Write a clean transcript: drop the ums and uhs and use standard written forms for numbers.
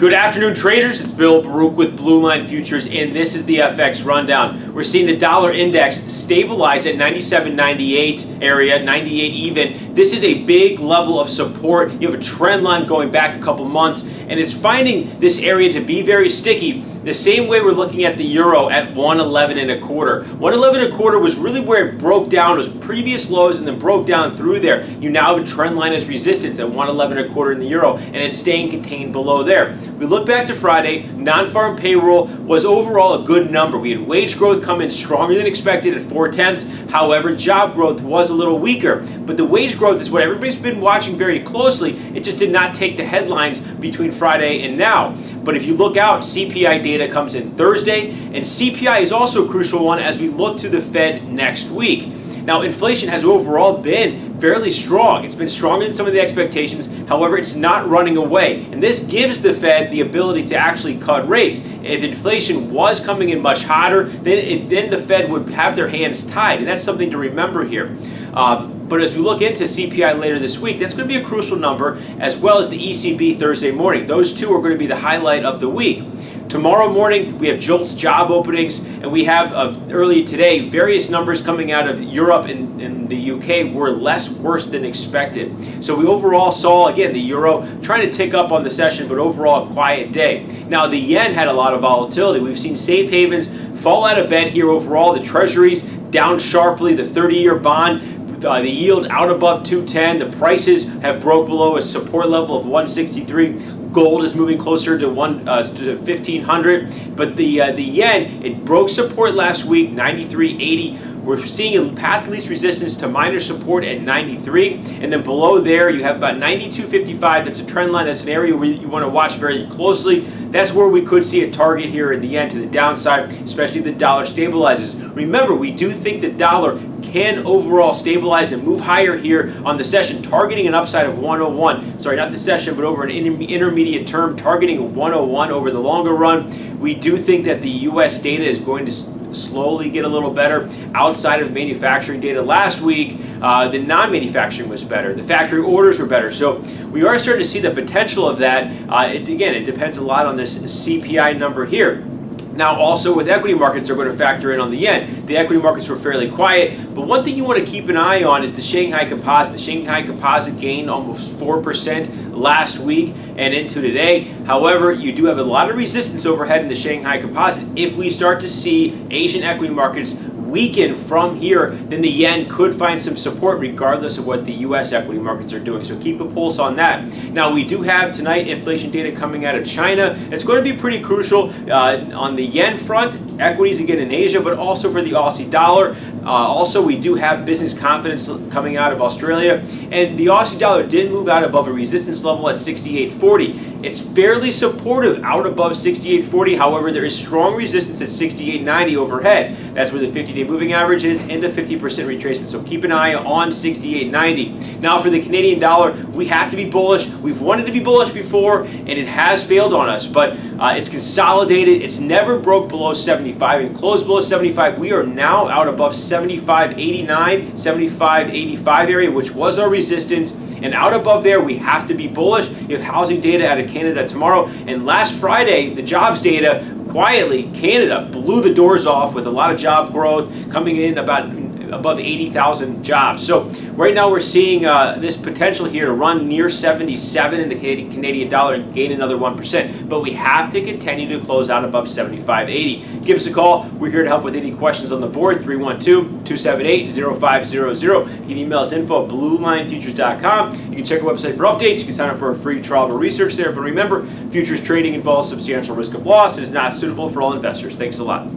Good afternoon, traders. It's Bill Baruch with Blue Line Futures, and this is the FX rundown. We're seeing the dollar index stabilize at 97.98 area, 98 even. This is a big level of support. You have a trend line going back a couple months, and it's finding this area to be very sticky. The same way we're looking at the euro at 111 and a quarter. 111 and a quarter was really where it broke down. It was previous lows and then broke down through there. You now have a trend line as resistance at 111 and a quarter in the euro, and it's staying contained below there. We look back to Friday, non-farm payroll was overall a good number. We had wage growth come in stronger than expected at 0.4. However, job growth was a little weaker. But the wage growth is what everybody's been watching very closely. It just did not take the headlines between Friday and now. But if you look out, CPI data comes in Thursday, and CPI is also a crucial one as we look to the Fed next week. Now, inflation has overall been fairly strong. It's been stronger than some of the expectations. However, it's not running away. And this gives the Fed the ability to actually cut rates. If inflation was coming in much hotter, then the Fed would have their hands tied. And that's something to remember here. But as we look into CPI later this week, that's going to be a crucial number, as well as the ECB Thursday morning. Those two are going to be the highlight of the week. Tomorrow morning, we have JOLTS job openings, and we have earlier today, various numbers coming out of Europe and the UK were worse than expected. So we overall saw, again, the euro trying to tick up on the session, but overall a quiet day. Now, the yen had a lot of volatility. We've seen safe havens fall out of bed here overall. The treasuries down sharply, the 30-year bond, the yield out above 210. The prices have broke below a support level of 163. Gold is moving closer to 1,500, but the yen, it broke support last week, 93.80. We're seeing a path of least resistance to minor support at 93, and then below there you have about 92.55. That's a trend line. That's an area where you want to watch very closely. That's where we could see a target here in the end to the downside, especially if the dollar stabilizes. Remember, we do think the dollar can overall stabilize and move higher here on the session, targeting an upside of 101. Sorry, not the session, but over an intermediate term, targeting 101 over the longer run. We do think that the U.S. data is going to slowly get a little better. Outside of manufacturing data last week, the non-manufacturing was better. The factory orders were better. So we are starting to see the potential of that. Again, it depends a lot on this CPI number here. Now, also with equity markets, they're going to factor in on the yen. The equity markets were fairly quiet, but one thing you want to keep an eye on is the Shanghai Composite. The Shanghai Composite gained almost 4% last week and into today. However, you do have a lot of resistance overhead in the Shanghai Composite. If we start to see Asian equity markets weaken from here, then the yen could find some support regardless of what the U.S. equity markets are doing. So keep a pulse on that. Now, we do have tonight inflation data coming out of China. It's going to be pretty crucial on the yen front, equities again in Asia, but also for the Aussie dollar. Also, we do have business confidence coming out of Australia, and the Aussie dollar did move out above a resistance level at 68.40. It's fairly supportive out above 68.40. However, there is strong resistance at 68.90 overhead. That's where the 50-day moving average is and a 50% retracement. So keep an eye on 68.90. Now, for the Canadian dollar, we have to be bullish. We've wanted to be bullish before, and it has failed on us, but it's consolidated. It's never broke below 75 and closed below 75. We are now out above 75.89, 75.85 area, which was our resistance. And out above there, we have to be bullish. You have housing data out of Canada tomorrow. And last Friday, the jobs data, quietly, Canada blew the doors off with a lot of job growth coming in above 80,000 jobs. So right now we're seeing this potential here to run near 77 in the Canadian dollar and gain another 1%. But we have to continue to close out above 75.80. Give us a call. We're here to help with any questions on the board, 312-278-0500. You can email us info@bluelinefutures.com. You can check our website for updates. You can sign up for a free trial of research there. But remember, futures trading involves substantial risk of loss. It is not suitable for all investors. Thanks a lot.